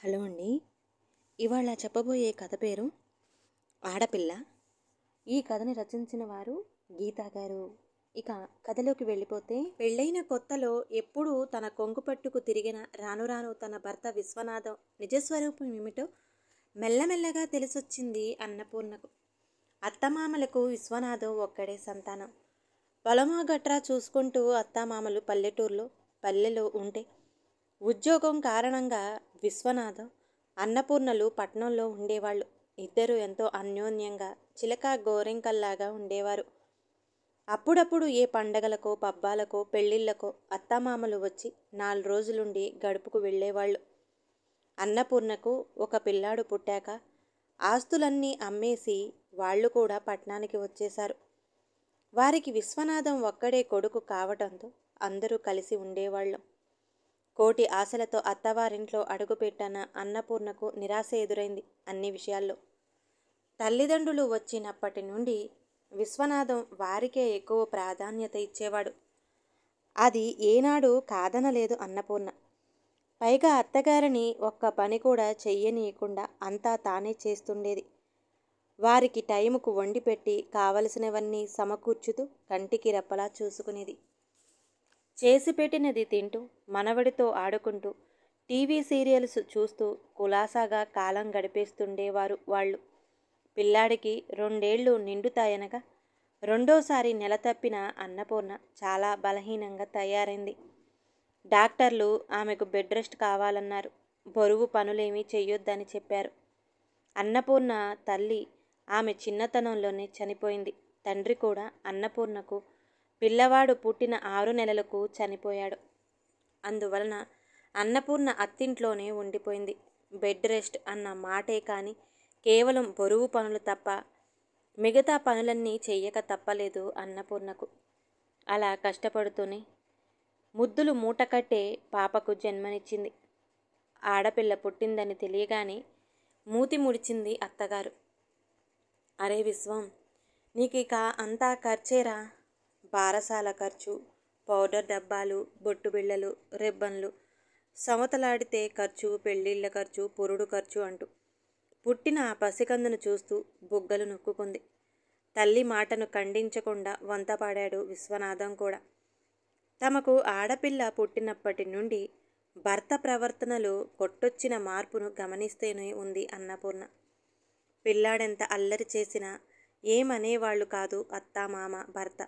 Hello అండి. ఇవాళ చెప్పబోయే కథ పేరు ఆడపిల్ల. ఈ కథని రచించిన వారు గీతా గారు. ఇక కథలోకి వెళ్ళిపోతే, పెళ్ళైన కొత్తలో ఎప్పుడూ తన కొంగు పట్టుకు తిరిగిన రాను రాను తన భర్త విశ్వనాథం నిజస్వరూపం ఏమిటో మెల్లమెల్లగా తెలిసొచ్చింది అన్నపూర్ణకు. అత్తమామలకు విశ్వనాథం ఒక్కడే సంతానం. పొలమా గట్రా చూసుకుంటూ అత్తామామలు పల్లెలో ఉంటే, ఉద్యోగం కారణంగా విశ్వనాథం, అన్నపూర్ణలు పట్నంలో ఉండేవాళ్ళు. ఇద్దరూ ఎంతో అన్యోన్యంగా చిలక గోరింకల్లాగా ఉండేవారు. అప్పుడప్పుడు ఏ పండగలకో పబ్బాలకో పెళ్ళిళ్ళకో అత్తామామలు వచ్చి 4 రోజులుండి గడుపుకు వెళ్ళేవాళ్ళు. అన్నపూర్ణకు ఒక పిల్లాడు పుట్టాక ఆస్తులన్నీ అమ్మేసి వాళ్ళు కూడా పట్నానికి వచ్చేశారు. వారికి విశ్వనాథం ఒక్కడే కొడుకు కావటంతో అందరూ కలిసి ఉండేవాళ్ళం. కోటి ఆశలతో అత్తవారింట్లో అడుగుపెట్టిన అన్నపూర్ణకు నిరాశ ఎదురైంది అన్ని విషయాల్లో. తల్లిదండ్రులు వచ్చినప్పటి నుండి విశ్వనాథం వారికే ఎక్కువ ప్రాధాన్యత ఇచ్చేవాడు. అది ఏనాడు కాదనలేదు అన్నపూర్ణ. పైగా అత్తగారిని ఒక్క పని కూడా చెయ్యనీయకుండా అంతా తానే చేస్తుండేది. వారికి టైముకు వండి పెట్టి కావలసినవన్నీ సమకూర్చుతూ కంటికి రెప్పలా చూసుకునేది. చేసి పెట్టినది తింటూ, మనవడితో ఆడుకుంటూ, టీవీ సీరియల్స్ చూస్తూ కులాసాగా కాలం గడిపేస్తుండేవారు వాళ్ళు. పిల్లాడికి 2 ఏళ్ళు నిండుతాయనగా రెండోసారి నెల తప్పిన అన్నపూర్ణ చాలా బలహీనంగా తయారైంది. డాక్టర్లు ఆమెకు బెడ్ రెస్ట్ కావాలన్నారు. బరువు పనులేమీ చెయ్యొద్దని చెప్పారు. అన్నపూర్ణ తల్లి ఆమె చిన్నతనంలోనే చనిపోయింది. తండ్రి కూడా అన్నపూర్ణకు పిల్లవాడు పుట్టిన 6 నెలలకు చనిపోయాడు. అందువలన అన్నపూర్ణ అత్తింట్లోనే ఉండిపోయింది. బెడ్ రెస్ట్ అన్న మాటే కానీ కేవలం బరువు పనులు తప్ప మిగతా పనులన్నీ చెయ్యక తప్పలేదు అన్నపూర్ణకు. అలా కష్టపడుతూనే ముద్దులు మూటకట్టే పాపకు జన్మనిచ్చింది. ఆడపిల్ల పుట్టిందని తెలియగానే మూతి ముడిచింది అత్తగారు. అరే విశ్వం, నీకిక అంతా ఖర్చేరా. బారసాల ఖర్చు, పౌడర్ డబ్బాలు, బొట్టు బిళ్ళలు, రిబ్బన్లు, సమతలాడితే ఖర్చు, పెళ్ళిళ్ళ ఖర్చు, పురుడు ఖర్చు అంటూ పుట్టిన ఆ పసికందును చూస్తూ బుగ్గలు నొక్కుకుంది. తల్లి మాటను ఖండించకుండా వంతపాడాడు విశ్వనాథం కూడా. తమకు ఆడపిల్ల పుట్టినప్పటి నుండి భర్త ప్రవర్తనలో కొట్టొచ్చిన మార్పును గమనిస్తూనే ఉంది అన్నపూర్ణ. పిల్లాడెంత అల్లరి చేసినా ఏమనేవాళ్ళు కాదు అత్తామామ, భర్త.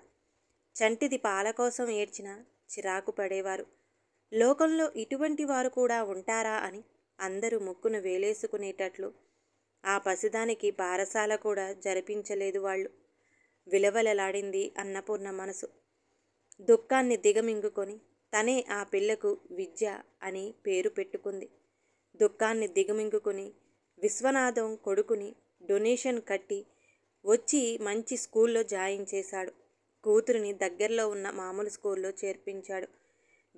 చంటిది పాల కోసం ఏడ్చినా చిరాకు పడేవారు. లోకంలో ఇటువంటి వారు కూడా ఉంటారా అని అందరూ ముక్కును వేలేసుకునేటట్లు ఆ పసిదానికి బారసాల కూడా జరిపించలేదు వాళ్ళు. విలవలలాడింది అన్నపూర్ణ మనసు. దుఃఖాన్ని దిగమింగుకొని తనే ఆ పిల్లకు విద్య అని పేరు పెట్టుకుంది. దుఃఖాన్ని దిగమింగుకొని విశ్వనాథం కొడుకుని డొనేషన్ కట్టి వచ్చి మంచి స్కూల్లో జాయిన్ చేశాడు. కూతురిని దగ్గరలో ఉన్న మామూలు స్కూల్లో చేర్పించాడు.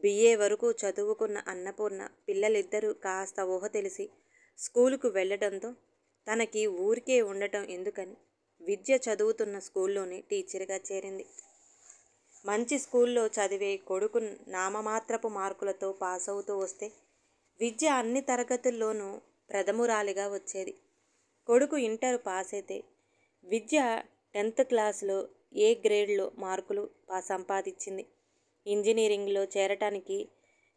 BA వరకు చదువుకున్న అన్నపూర్ణ పిల్లలిద్దరూ కాస్త ఊహ తెలిసి స్కూలుకు వెళ్ళడంతో తనకి ఊరికే ఉండటం ఎందుకని విద్య చదువుతున్న స్కూల్లోనే టీచర్గా చేరింది. మంచి స్కూల్లో చదివే కొడుకు నామమాత్రపు మార్కులతో పాస్ అవుతూ వస్తే విద్య అన్ని తరగతుల్లోనూ ప్రథమురాలిగా వచ్చేది. కొడుకు ఇంటర్ పాస్ అయితే విద్య 10th క్లాస్లో A గ్రేడ్లో మార్కులు సంపాదించింది. ఇంజనీరింగ్లో చేరటానికి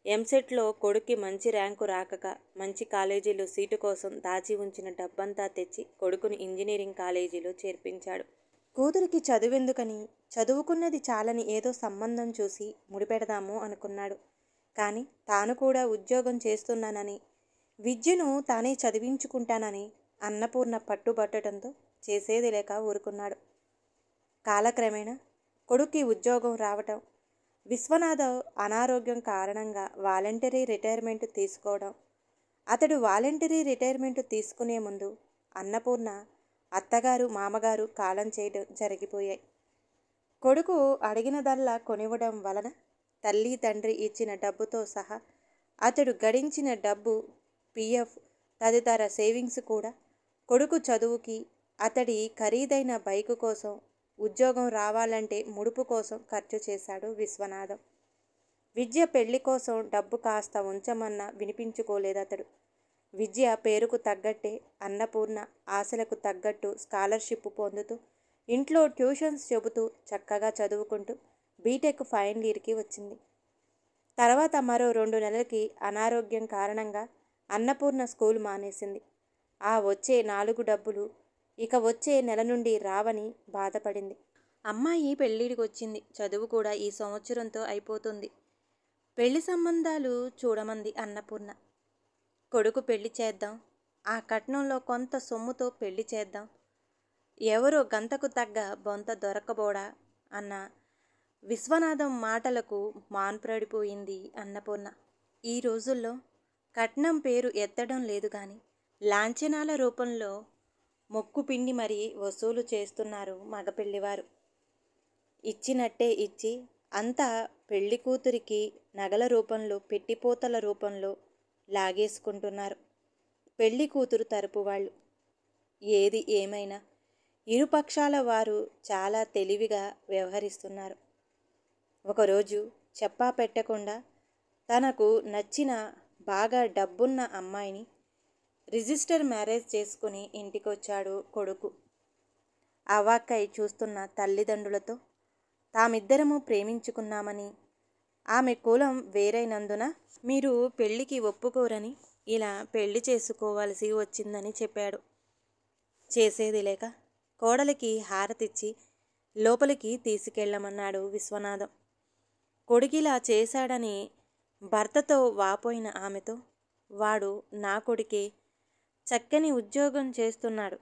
ఎంసెట్లో కొడుక్కి మంచి ర్యాంకు రాకక మంచి కాలేజీలో సీటు కోసం దాచి ఉంచిన డబ్బంతా తెచ్చి కొడుకుని ఇంజనీరింగ్ కాలేజీలో చేర్పించాడు. కూతురికి చదువెందుకని చదువుకున్నది చాలని ఏదో సంబంధం చూసి ముడిపెడదాము అనుకున్నాడు. కానీ తాను కూడా ఉద్యోగం చేస్తున్నానని, విద్యను తానే చదివించుకుంటానని అన్నపూర్ణ పట్టుబట్టడంతో చేసేది లేక ఊరుకున్నాడు. కాలక్రమేణా కొడుక్కి ఉద్యోగం రావటం, విశ్వనాథం అనారోగ్యం కారణంగా వాలంటరీ రిటైర్మెంట్ తీసుకోవడం, అతడు వాలంటరీ రిటైర్మెంట్ తీసుకునే ముందు అన్నపూర్ణ అత్తగారు మామగారు కాలం చేయడం జరిగిపోయాయి. కొడుకు అడిగినదల్లా కొనివ్వడం వలన తల్లి తండ్రి ఇచ్చిన డబ్బుతో సహా అతడు గడించిన డబ్బు, PF తదితర సేవింగ్స్ కూడా కొడుకు చదువుకి, అతడి ఖరీదైన బైకు కోసం, ఉద్యోగం రావాలంటే ముడుపు కోసం ఖర్చు చేశాడు విశ్వనాథం. విద్య పెళ్లి కోసం డబ్బు కాస్త ఉంచమన్నా వినిపించుకోలేదతడు. విద్య పేరుకు తగ్గట్టే అన్నపూర్ణ ఆశలకు తగ్గట్టు స్కాలర్షిప్ పొందుతూ ఇంట్లో ట్యూషన్స్ చెబుతూ చక్కగా చదువుకుంటూ బీటెక్ ఫైనల్ ఇయర్కి వచ్చింది. తర్వాత మరో 2 నెలలకి అనారోగ్యం కారణంగా అన్నపూర్ణ స్కూల్ మానేసింది. ఆ వచ్చే 4 డబ్బులు ఇక వచ్చే నెల నుండి రావని బాధపడింది. అమ్మాయి పెళ్ళిడికి వచ్చింది. చదువు కూడా ఈ సంవత్సరంతో అయిపోతుంది. పెళ్లి సంబంధాలు చూడమంది అన్నపూర్ణ. కొడుకు పెళ్లి చేద్దాం, ఆ కట్నంలో కొంత సొమ్ముతో పెళ్లి చేద్దాం, ఎవరో గంతకు తగ్గ బొంత దొరకబోడా అన్న విశ్వనాథం మాటలకు మాన్పడిపోయింది అన్నపూర్ణ. ఈ రోజుల్లో కట్నం పేరు ఎత్తడం లేదు కానీ లాంఛనాల రూపంలో మొక్కు పిండి మరీ వసూలు చేస్తున్నారు మగపెళ్లివారు. ఇచ్చినట్టే ఇచ్చి అంతా పెళ్లి కూతురికి నగల రూపంలో పెట్టిపోతల రూపంలో లాగేసుకుంటున్నారు పెళ్లి కూతురు తరపు వాళ్ళు. ఏది ఏమైనా ఇరుపక్షాల వారు చాలా తెలివిగా వ్యవహరిస్తున్నారు. ఒకరోజు చెప్పా పెట్టకుండా తనకు నచ్చిన బాగా డబ్బున్న అమ్మాయిని రిజిస్టర్ మ్యారేజ్ చేసుకుని ఇంటికొచ్చాడు కొడుకు. అవాక్కై చూస్తున్న తల్లిదండ్రులతో తామిద్దరము ప్రేమించుకున్నామని, ఆమె కులం వేరైనందున మీరు పెళ్లికి ఒప్పుకోరని ఇలా పెళ్లి చేసుకోవాల్సి వచ్చిందని చెప్పాడు. చేసేది లేక కోడలికి హారతిచ్చి లోపలికి తీసుకెళ్ళమన్నాడు విశ్వనాథం. కొడుకిలా చేశాడని భర్తతో వాపోయిన ఆమెతో, వాడు నా కొడుకే, చక్కని ఉద్యోగం చేస్తున్నాడు,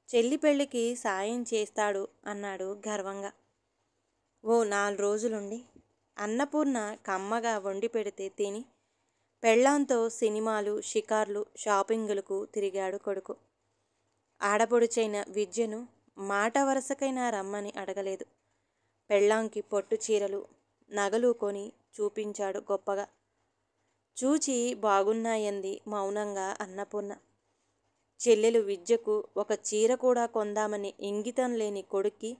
చెల్లి పెళ్లికి సాయం చేస్తాడు అన్నాడు గర్వంగా. ఓ 4 రోజులుండి అన్నపూర్ణ కమ్మగా వండి పెడితే తిని పెళ్ళాంతో సినిమాలు, షికార్లు, షాపింగులకు తిరిగాడు కొడుకు. ఆడపొడుచైన విద్యను మాట వరసకైనా రమ్మని అడగలేదు. పెళ్ళాంకి పొట్టు చీరలు, నగలు కొని చూపించాడు గొప్పగా. చూచి బాగున్నాయంది మౌనంగా అన్నపూర్ణ. చెల్లెలు విద్యకు ఒక చీర కూడా కొందామని ఇంగితం లేని కొడుక్కి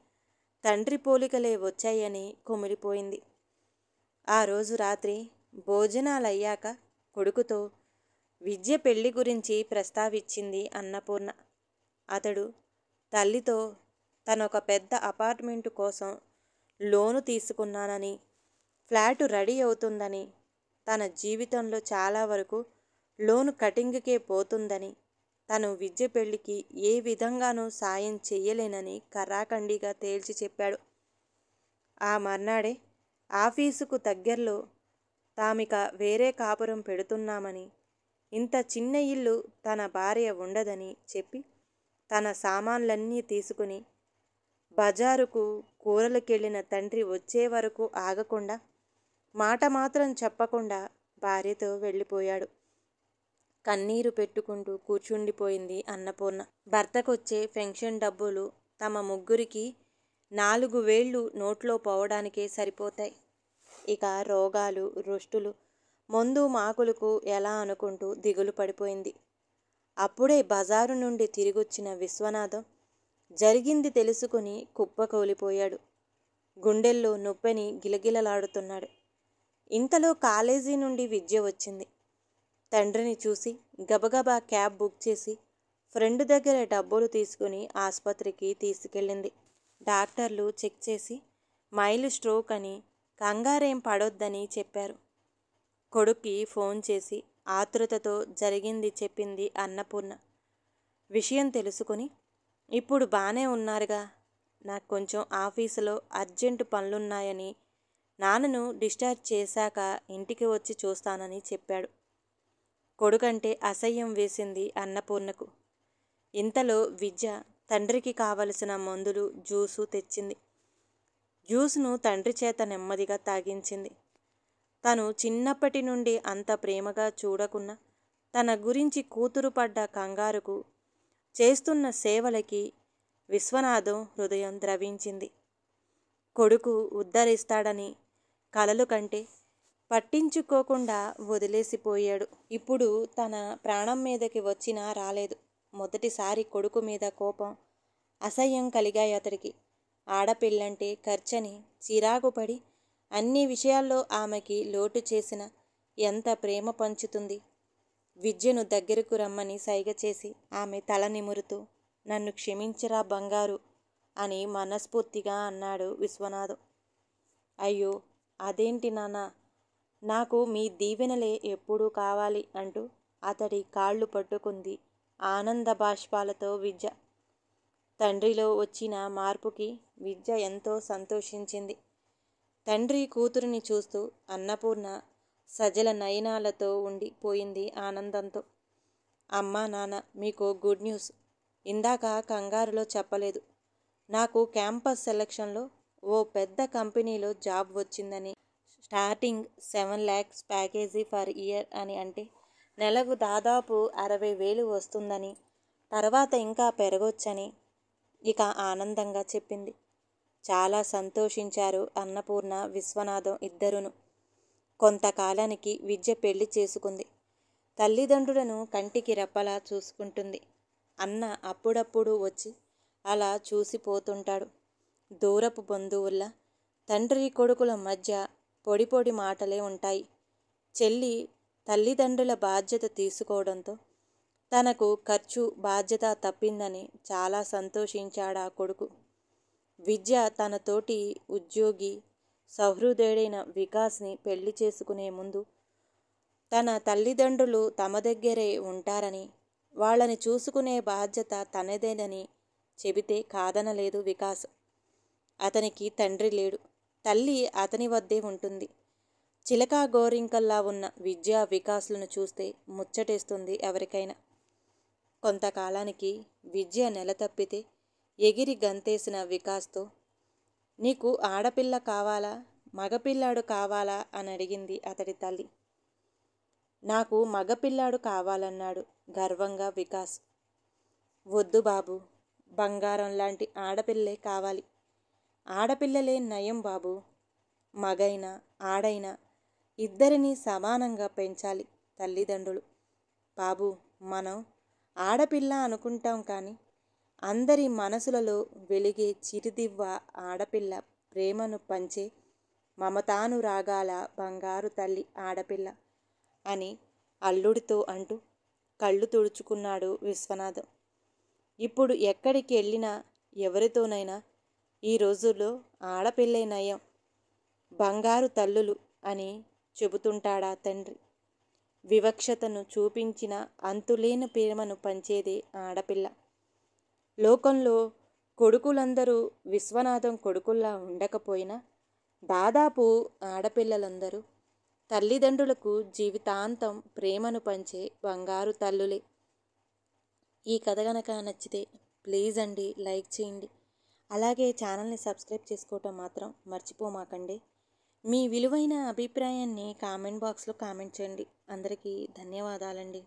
తండ్రి పోలికలే వచ్చాయని కుమిలిపోయింది. ఆ రోజు రాత్రి భోజనాలయ్యాక కొడుకుతో విద్య పెళ్లి గురించి ప్రస్తావించింది అన్నపూర్ణ. అతడు తల్లితో తనొక పెద్ద అపార్ట్మెంటు కోసం లోను తీసుకున్నానని, ఫ్లాటు రెడీ అవుతుందని, తన జీవితంలో చాలా వరకు లోను కటింగ్కే పోతుందని, తను విద్య పెళ్లికి ఏ విధంగానూ సాయం చెయ్యలేనని కరాఖండిగా తేల్చి చెప్పాడు. ఆ మర్నాడే ఆఫీసుకు దగ్గర్లో తామిక వేరే కాపురం పెడుతున్నామని, ఇంత చిన్న ఇల్లు తన భార్య ఉండదని చెప్పి తన సామాన్లన్నీ తీసుకుని బజారుకు కూరలకెళ్ళిన తండ్రి వచ్చే వరకు ఆగకుండా, మాట మాత్రం చెప్పకుండా భార్యతో వెళ్ళిపోయాడు. కన్నీరు పెట్టుకుంటూ కూర్చుండిపోయింది అన్నపూర్ణ. భర్తకొచ్చే పెన్షన్ డబ్బులు తమ ముగ్గురికి 4,000 నోట్లో పోవడానికే సరిపోతాయి. ఇక రోగాలు, రుష్టులు, మందు మాకులకు ఎలా అనుకుంటూ దిగులు పడిపోయింది. అప్పుడే బజారు నుండి తిరిగొచ్చిన విశ్వనాథం జరిగింది తెలుసుకుని కుప్పకూలిపోయాడు. గుండెల్లో నొప్పిని గిలగిలలాడుతున్నాడు. ఇంతలో కాలేజీ నుండి విద్య వచ్చింది. తండ్రిని చూసి గబగబా క్యాబ్ బుక్ చేసి ఫ్రెండ్ దగ్గర డబ్బులు తీసుకుని ఆసుపత్రికి తీసుకెళ్ళింది. డాక్టర్లు చెక్ చేసి మైల్డ్ స్ట్రోక్ అని, కంగారేం పడొద్దని చెప్పారు. కొడుక్కి ఫోన్ చేసి ఆతృతతో జరిగింది చెప్పింది అన్నపూర్ణ. విషయం తెలుసుకుని, ఇప్పుడు బానే ఉన్నారుగా, నాకు కొంచెం ఆఫీసులో అర్జెంటు పనులున్నాయని, నాన్నను డిశ్చార్జ్ చేశాక ఇంటికి వచ్చి చూస్తానని చెప్పాడు. కొడుకంటే అసహ్యం వేసింది అన్నపూర్ణకు. ఇంతలో విద్య తండ్రికి కావలసిన మందులు, జ్యూసు తెచ్చింది. జ్యూస్ను తండ్రి చేత నెమ్మదిగా తాగించింది. తను చిన్నప్పటి నుండి అంత ప్రేమగా చూడకున్న తన గురించి కూతురు పడ్డ కంగారుకు, చేస్తున్న సేవలకి విశ్వనాథం హృదయం ద్రవించింది. కొడుకు ఉద్ధరిస్తాడని కలలు కంటే పట్టించుకోకుండా వదిలేసిపోయాడు. ఇప్పుడు తన ప్రాణం మీదకి వచ్చినా రాలేదు. మొదటిసారి కొడుకు మీద కోపం, అసహ్యం కలిగాయి అతడికి. ఆడపిల్లంటే ఖర్చని చిరాకుపడి అన్ని విషయాల్లో ఆమెకి లోటు చేసిన ఎంత ప్రేమ పంచుతుంది. విద్యను దగ్గరకు రమ్మని సైగ చేసి ఆమె తల నిమురుతూ, నన్ను క్షమించరా బంగారు అని మనస్ఫూర్తిగా అన్నాడు విశ్వనాథం. అయ్యో అదేంటి నాన్నా, నాకు మీ దీవెనలే ఎప్పుడూ కావాలి అంటూ అతడి కాళ్ళు పట్టుకుంది ఆనంద బాష్పాలతో విద్య. తండ్రిలో వచ్చిన మార్పుకి విద్య ఎంతో సంతోషించింది. తండ్రి కూతురిని చూస్తూ అన్నపూర్ణ సజల నయనాలతో ఉండిపోయింది ఆనందంతో. అమ్మా నాన్న, మీకు గుడ్ న్యూస్. ఇందాక కంగారులో చెప్పలేదు. నాకు క్యాంపస్ సెలక్షన్లో ఓ పెద్ద కంపెనీలో జాబ్ వచ్చిందని, starting 7 lakhs package for year అని, అంటే నెలకు దాదాపు 60,000 వస్తుందని, తర్వాత ఇంకా పెరగొచ్చని ఇక ఆనందంగా చెప్పింది. చాలా సంతోషించారు అన్నపూర్ణ, విశ్వనాథం ఇద్దరును. కొంతకాలానికి విద్య పెళ్లి చేసుకుంది. తల్లిదండ్రులను కంటికి రెప్పలా చూసుకుంటుంది. అన్న అప్పుడప్పుడు వచ్చి అలా చూసిపోతుంటాడు. దూరపు బంధువుల్లా తండ్రి కొడుకుల మధ్య పొడి పొడి మాటలే ఉంటాయి. చెల్లి తల్లిదండ్రుల బాధ్యత తీసుకోవడంతో తనకు ఖర్చు బాధ్యత తప్పిందని చాలా సంతోషించాడా కొడుకు. విద్య తన తోటి ఉద్యోగి సహృదయుడైన వికాస్ని పెళ్లి చేసుకునే ముందు తన తల్లిదండ్రులు తమ దగ్గరే ఉంటారని, వాళ్ళని చూసుకునే బాధ్యత తనదేనని చెబితే కాదనలేదు వికాస్. అతనికి తండ్రి లేడు, తల్లి అతని వద్దే ఉంటుంది. చిలకా గోరింకల్లా ఉన్న విద్యా వికాస్లను చూస్తే ముచ్చటేస్తుంది ఎవరికైనా. కొంతకాలానికి విద్య నెల తప్పితే ఎగిరి గంతేసిన వికాస్తో, నీకు ఆడపిల్ల కావాలా మగపిల్లాడు కావాలా అని అడిగింది అతడి తల్లి. నాకు మగపిల్లాడు కావాలన్నాడు గర్వంగా వికాస్. వద్దు బాబు, బంగారం లాంటి ఆడపిల్లే కావాలి. ఆడపిల్లలే నయం బాబు. మగైనా ఆడైనా ఇద్దరినీ సమానంగా పెంచాలి తల్లిదండ్రులు. బాబు, మనం ఆడపిల్ల అనుకుంటాం కానీ అందరి మనసులలో వెలిగే చిరుదివ్వ ఆడపిల్ల, ప్రేమను పంచే మమతానురాగాల బంగారు తల్లి ఆడపిల్ల అని అల్లుడితో అంటూ కళ్ళు తుడుచుకున్నాడు విశ్వనాథం. ఇప్పుడు ఎక్కడికి వెళ్ళినా ఎవరితోనైనా ఈ రోజుల్లో ఆడపిల్లే నయం, బంగారు తల్లులు అని చెబుతుంటాడా తండ్రి. వివక్షతను చూపించిన అంతులేని ప్రేమను పంచేదే ఆడపిల్ల. లోకంలో కొడుకులందరూ విశ్వనాథం కొడుకుల్లా ఉండకపోయినా దాదాపు ఆడపిల్లలందరూ తల్లిదండ్రులకు జీవితాంతం ప్రేమను పంచే బంగారు తల్లులే. ఈ కథ కనుక నచ్చితే ప్లీజ్ అండి లైక్ చేయండి. అలాగే ఛానల్ని సబ్స్క్రైబ్ చేసుకోవటం మాత్రం మర్చిపోమాకండి. మీ విలువైన అభిప్రాయాన్ని కామెంట్ బాక్స్లో కామెంట్ చేయండి. అందరికీ ధన్యవాదాలండి.